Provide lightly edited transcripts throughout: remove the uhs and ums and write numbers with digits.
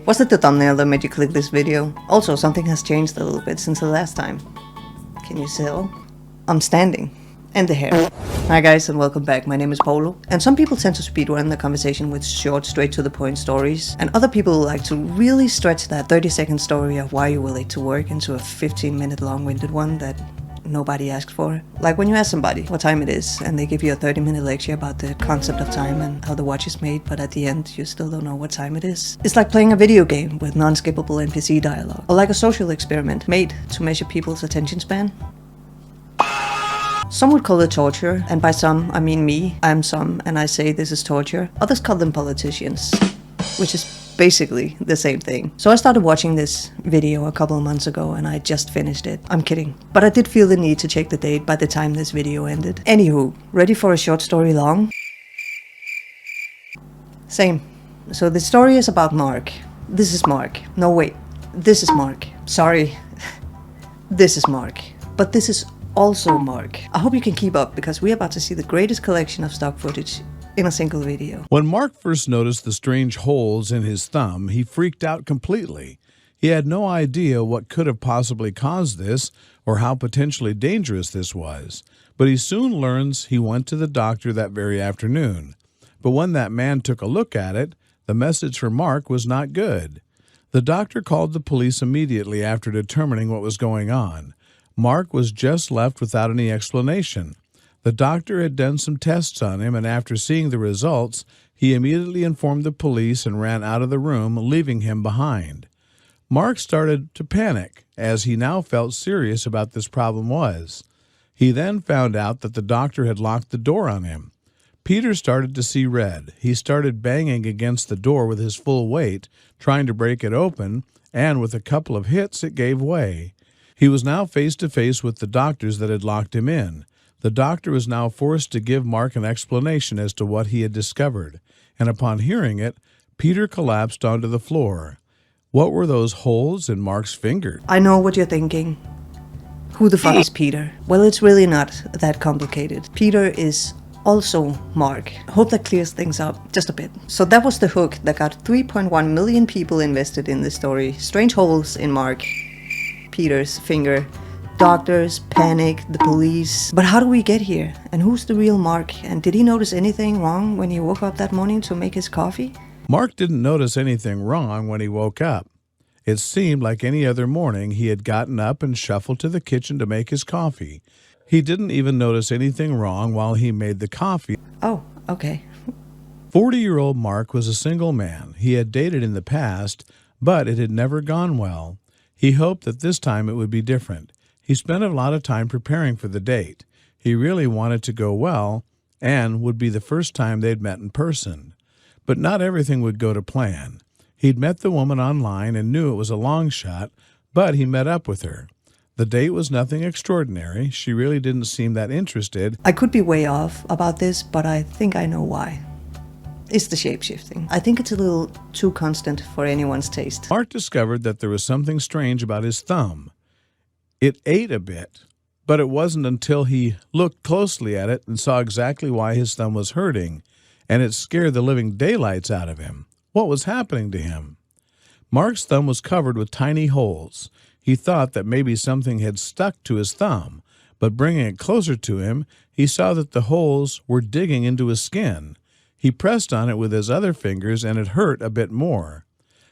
Was it the thumbnail that made you click this video? Also, something has changed a little bit since the last time. Can you tell? I'm standing. And the hair. Hi guys and welcome back, my name is Poulo. And some people tend to speedrun the conversation with short, straight to the point stories. And other people like to really stretch that 30-second story of why you were late to work into a 15-minute long-winded one that nobody asked for. Like when you ask somebody what time it is and they give you a 30-minute lecture about the concept of time and how the watch is made, but at the end you still don't know what time it is. It's like playing a video game with non-skippable NPC dialogue, or like a social experiment made to measure people's attention span. Some would call it torture, and by some I mean me. I'm some and I say this is torture. Others call them politicians, which is basically the same thing. So I started watching this video a couple of months ago and I just finished it. I'm kidding. But I did feel the need to check the date by the time this video ended. Anywho, ready for a short story long? Same. So the story is about Mark. This is Mark. No wait, this is Mark. Sorry. This is Mark. But this is also Mark. I hope you can keep up because we're about to see the greatest collection of stock footage in a single video. When Mark first noticed the strange holes in his thumb, he freaked out completely. He had no idea what could have possibly caused this or how potentially dangerous this was. But he soon learns he went to the doctor that very afternoon. But when that man took a look at it, the message for Mark was not good. The doctor called the police immediately after determining what was going on. Mark was just left without any explanation. The doctor had done some tests on him, and after seeing the results, he immediately informed the police and ran out of the room, leaving him behind. Mark started to panic, as he now felt serious about this problem was. He then found out that the doctor had locked the door on him. Peter started to see red. He started banging against the door with his full weight, trying to break it open, and with a couple of hits it gave way. He was now face to face with the doctors that had locked him in. The doctor was now forced to give Mark an explanation as to what he had discovered, and upon hearing it, Peter collapsed onto the floor. What were those holes in Mark's finger? I know what you're thinking. Who the fuck is Peter? Well, it's really not that complicated. Peter is also Mark. I hope that clears things up just a bit. So that was the hook that got 3.1 million people invested in this story. Strange holes in Mark, Peter's finger. Doctors, panic, the police. But how do we get here? And who's the real Mark? And did he notice anything wrong when he woke up that morning to make his coffee? Mark didn't notice anything wrong when he woke up. It seemed like any other morning he had gotten up and shuffled to the kitchen to make his coffee. He didn't even notice anything wrong while he made the coffee. Oh, okay. 40-year-old Mark was a single man. He had dated in the past, but it had never gone well. He hoped that this time it would be different. He spent a lot of time preparing for the date. He really wanted to go well and would be the first time they'd met in person. But not everything would go to plan. He'd met the woman online and knew it was a long shot, but he met up with her. The date was nothing extraordinary. She really didn't seem that interested. I could be way off about this, but I think I know why. It's the shape-shifting. I think it's a little too constant for anyone's taste. Mark discovered that there was something strange about his thumb. It ate a bit, but it wasn't until he looked closely at it and saw exactly why his thumb was hurting, and it scared the living daylights out of him. What was happening to him? Mark's thumb was covered with tiny holes. He thought that maybe something had stuck to his thumb, but bringing it closer to him, he saw that the holes were digging into his skin. He pressed on it with his other fingers, and it hurt a bit more.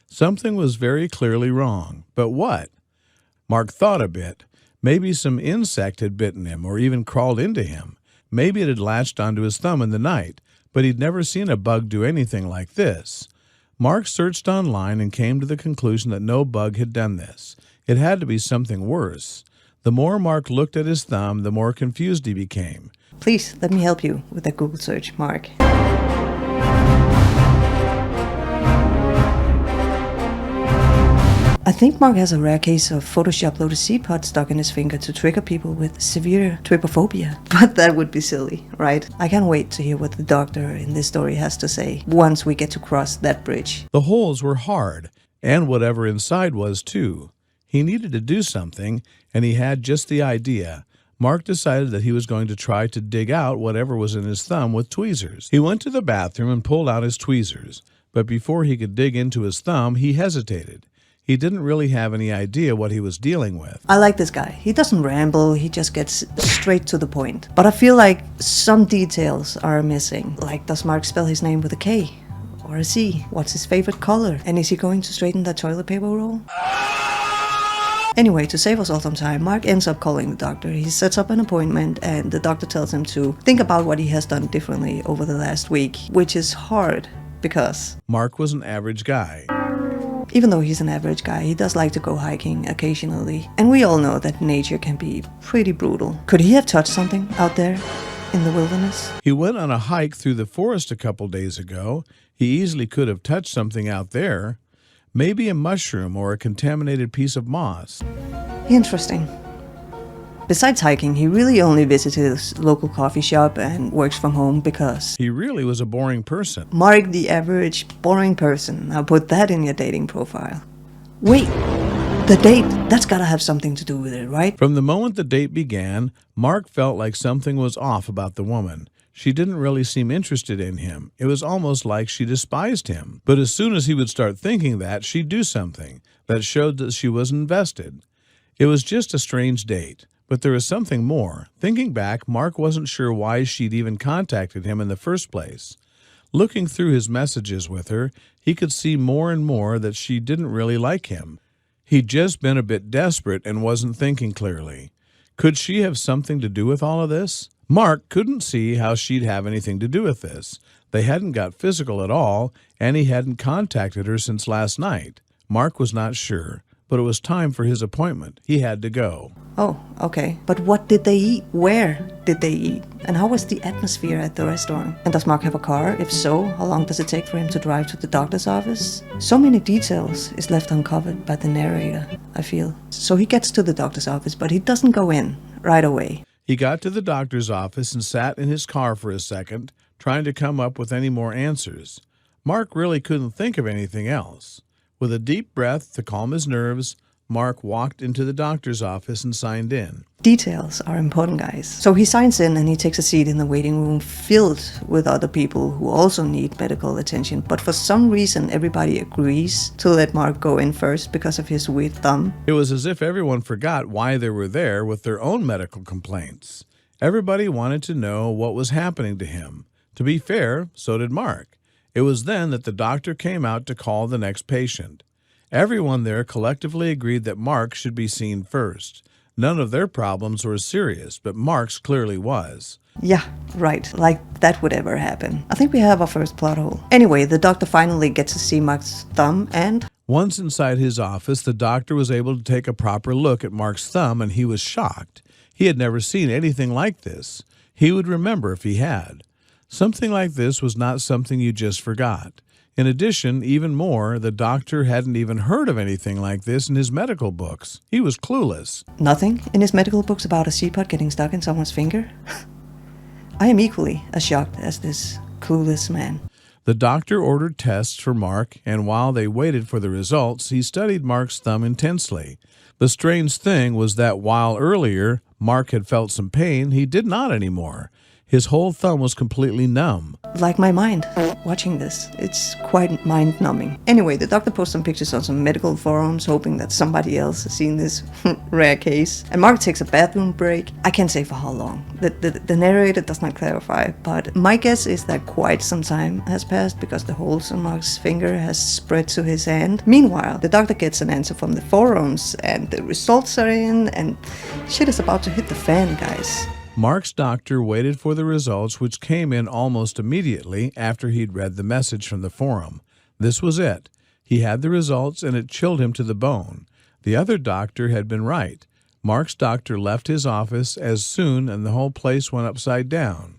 Something was very clearly wrong, but what? Mark thought a bit. Maybe some insect had bitten him or even crawled into him. Maybe it had latched onto his thumb in the night, but he'd never seen a bug do anything like this. Mark searched online and came to the conclusion that no bug had done this. It had to be something worse. The more Mark looked at his thumb, the more confused he became. Please, let me help you with that Google search, Mark. I think Mark has a rare case of Photoshop-loaded seed pod stuck in his finger to trigger people with severe trypophobia. But that would be silly, right? I can't wait to hear what the doctor in this story has to say once we get to cross that bridge. The holes were hard, and whatever inside was too. He needed to do something, and he had just the idea. Mark decided that he was going to try to dig out whatever was in his thumb with tweezers. He went to the bathroom and pulled out his tweezers. But before he could dig into his thumb, he hesitated. He didn't really have any idea what he was dealing with. I like this guy. He doesn't ramble, he just gets straight to the point. But I feel like some details are missing. Like, does Mark spell his name with a K or a C? What's his favorite color? And is he going to straighten that toilet paper roll? Anyway, to save us all some time, Mark ends up calling the doctor. He sets up an appointment and the doctor tells him to think about what he has done differently over the last week, which is hard because Mark was an average guy. even though he's an average guy, he does like to go hiking occasionally. And we all know that nature can be pretty brutal. Could he have touched something out there in the wilderness? He went on a hike through the forest a couple days ago. He easily could have touched something out there. Maybe a mushroom or a contaminated piece of moss. Interesting. Besides hiking, he really only visits his local coffee shop and works from home because He really was a boring person. Mark, the average boring person. Now put that in your dating profile. Wait, the date, that's gotta have something to do with it, right? From the moment the date began, Mark felt like something was off about the woman. She didn't really seem interested in him. It was almost like she despised him. But as soon as he would start thinking that, she'd do something that showed that she was invested. It was just a strange date. But there was something more. Thinking back, Mark wasn't sure why she'd even contacted him in the first place. Looking through his messages with her, he could see more and more that she didn't really like him. He'd just been a bit desperate and wasn't thinking clearly. Could she have something to do with all of this? Mark couldn't see how she'd have anything to do with this. They hadn't got physical at all, and he hadn't contacted her since last night. Mark was not sure, but it was time for his appointment. He had to go. Oh, okay. But what did they eat? Where did they eat? And how was the atmosphere at the restaurant? And does Mark have a car? If so, how long does it take for him to drive to the doctor's office? So many details is left uncovered by the narrator, I feel. So he gets to the doctor's office, but he doesn't go in right away. He got to the doctor's office and sat in his car for a second, trying to come up with any more answers. Mark really couldn't think of anything else. With a deep breath to calm his nerves, Mark walked into the doctor's office and signed in. Details are important, guys. So he signs in and he takes a seat in the waiting room filled with other people who also need medical attention. But for some reason, everybody agrees to let Mark go in first because of his weird thumb. It was as if everyone forgot why they were there with their own medical complaints. Everybody wanted to know what was happening to him. To be fair, so did Mark. It was then that the doctor came out to call the next patient. Everyone there collectively agreed that Mark should be seen first. None of their problems were serious, but Mark's clearly was. Yeah, right. Like that would ever happen. I think we have our first plot hole. Anyway, the doctor finally gets to see Mark's thumb and... Once inside his office, the doctor was able to take a proper look at Mark's thumb, and he was shocked. He had never seen anything like this. He would remember if he had. Something like this was not something you just forgot. In addition, even more, the doctor hadn't even heard of anything like this in his medical books. He was clueless. Nothing in his medical books about a seapot getting stuck in someone's finger? I am equally as shocked as this clueless man. The doctor ordered tests for Mark, and while they waited for the results, he studied Mark's thumb intensely. The strange thing was that while earlier Mark had felt some pain, he did not anymore. His whole thumb was completely numb. Like my mind, watching this. It's quite mind-numbing. Anyway, the doctor posts some pictures on some medical forums, hoping that somebody else has seen this rare case. And Mark takes a bathroom break. I can't say for how long. The narrator does not clarify, but my guess is that quite some time has passed because the holes on Mark's finger has spread to his hand. Meanwhile, the doctor gets an answer from the forums, and the results are in, and shit is about to hit the fan, guys. Mark's doctor waited for the results, which came in almost immediately after he'd read the message from the forum. This was it. He had the results, and it chilled him to the bone. The other doctor had been right. Mark's doctor left his office as soon, and the whole place went upside down.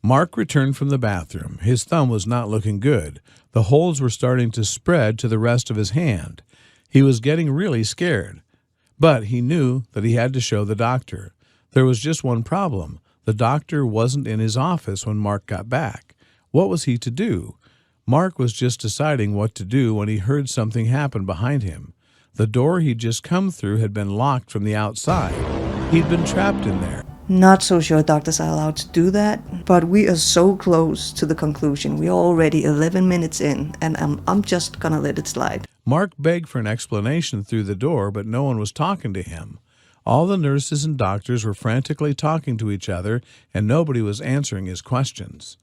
Mark returned from the bathroom. His thumb was not looking good. The holes were starting to spread to the rest of his hand. He was getting really scared. But he knew that he had to show the doctor. There was just one problem. The doctor wasn't in his office when Mark got back. What was he to do? Mark was just deciding what to do when he heard something happen behind him. The door he'd just come through had been locked from the outside. He'd been trapped in there. Not so sure doctors are allowed to do that, but we are so close to the conclusion. We are already 11 minutes in, and I'm just gonna let it slide. Mark begged for an explanation through the door, but no one was talking to him. All the nurses and doctors were frantically talking to each other, and nobody was answering his questions.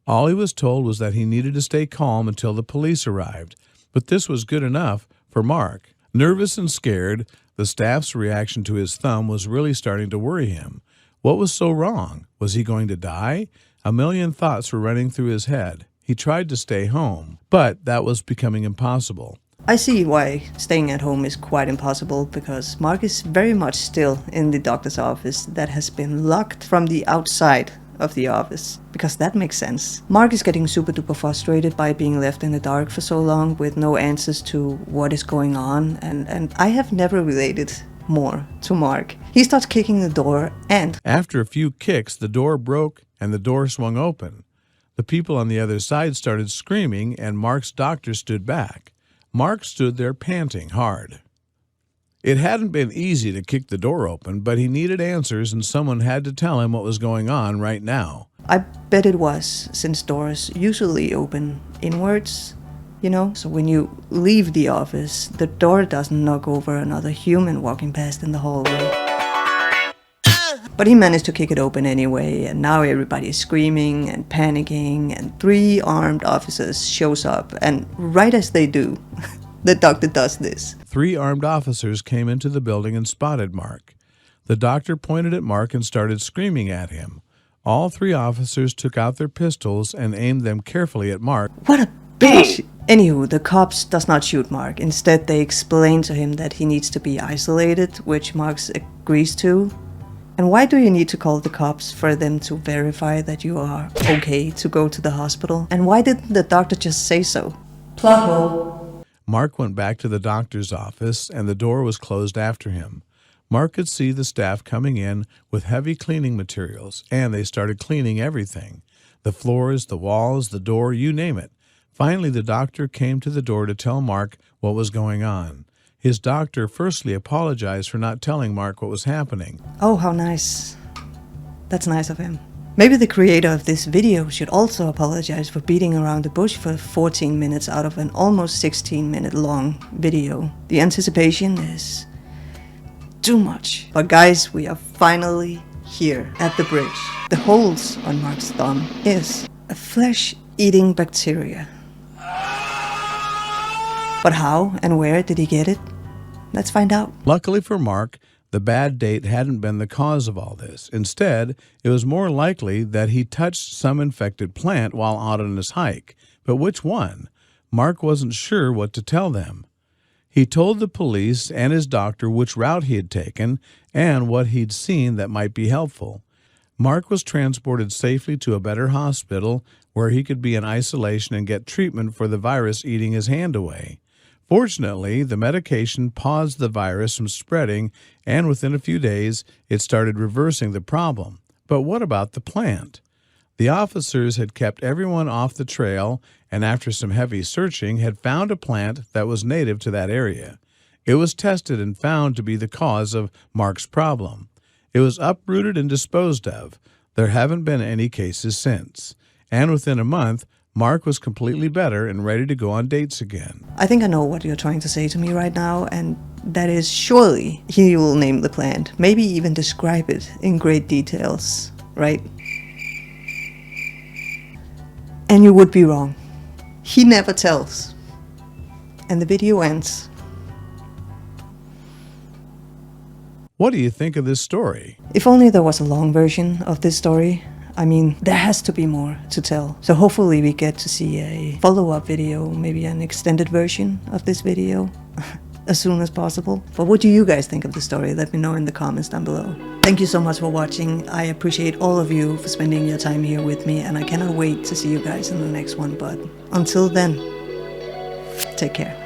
All he was told was that he needed to stay calm until the police arrived, but this was good enough for Mark. Nervous and scared, the staff's reaction to his thumb was really starting to worry him. What was so wrong? Was he going to die? A million thoughts were running through his head. He tried to stay home, but that was becoming impossible. I see why staying at home is quite impossible, because Mark is very much still in the doctor's office that has been locked from the outside of the office, because that makes sense. Mark is getting super duper frustrated by being left in the dark for so long with no answers to what is going on, and I have never related more to Mark. He starts kicking the door, and after a few kicks, the door broke and the door swung open. The people on the other side started screaming, and Mark's doctor stood back. Mark stood there panting hard. It hadn't been easy to kick the door open, but he needed answers, and someone had to tell him what was going on right now. I bet it was, since doors usually open inwards, you know? So when you leave the office, the door doesn't knock over another human walking past in the hallway. But he managed to kick it open anyway, and now everybody is screaming and panicking, and 3 armed officers shows up, and right as they do, the doctor does this. 3 armed officers came into the building and spotted Mark. The doctor pointed at Mark and started screaming at him. All 3 officers took out their pistols and aimed them carefully at Mark. What a bitch! Anywho, the cops does not shoot Mark. Instead, they explain to him that he needs to be isolated, which Mark agrees to. And why do you need to call the cops? For them to verify that you are okay to go to the hospital? And why didn't the doctor just say so? Plot hole. Mark went back to the doctor's office, and the door was closed after him. Mark could see the staff coming in with heavy cleaning materials, and they started cleaning everything. The floors, the walls, the door, you name it. Finally, the doctor came to the door to tell Mark what was going on. His doctor firstly apologized for not telling Mark what was happening. Oh, how nice. That's nice of him. Maybe the creator of this video should also apologize for beating around the bush for 14 minutes out of an almost 16-minute long video. The anticipation is too much. But guys, we are finally here at the bridge. The holes on Mark's thumb is a flesh-eating bacteria. But how and where did he get it? Let's find out. Luckily for Mark, the bad date hadn't been the cause of all this. Instead, it was more likely that he touched some infected plant while out on his hike. But which one? Mark wasn't sure what to tell them. He told the police and his doctor which route he had taken and what he'd seen that might be helpful. Mark was transported safely to a better hospital where he could be in isolation and get treatment for the virus eating his hand away. Fortunately, the medication paused the virus from spreading, and within a few days, it started reversing the problem. But what about the plant? The officers had kept everyone off the trail, and after some heavy searching, had found a plant that was native to that area. It was tested and found to be the cause of Mark's problem. It was uprooted and disposed of. There haven't been any cases since. And within a month, Mark was completely better and ready to go on dates again. I think I know what you're trying to say to me right now, and that is surely he will name the plant, maybe even describe it in great details, right? And you would be wrong. He never tells. And the video ends. What do you think of this story? If only there was a long version of this story. I mean, there has to be more to tell. So hopefully we get to see a follow-up video, maybe an extended version of this video as soon as possible. But what do you guys think of the story? Let me know in the comments down below. Thank you so much for watching. I appreciate all of you for spending your time here with me, and I cannot wait to see you guys in the next one. But until then, take care.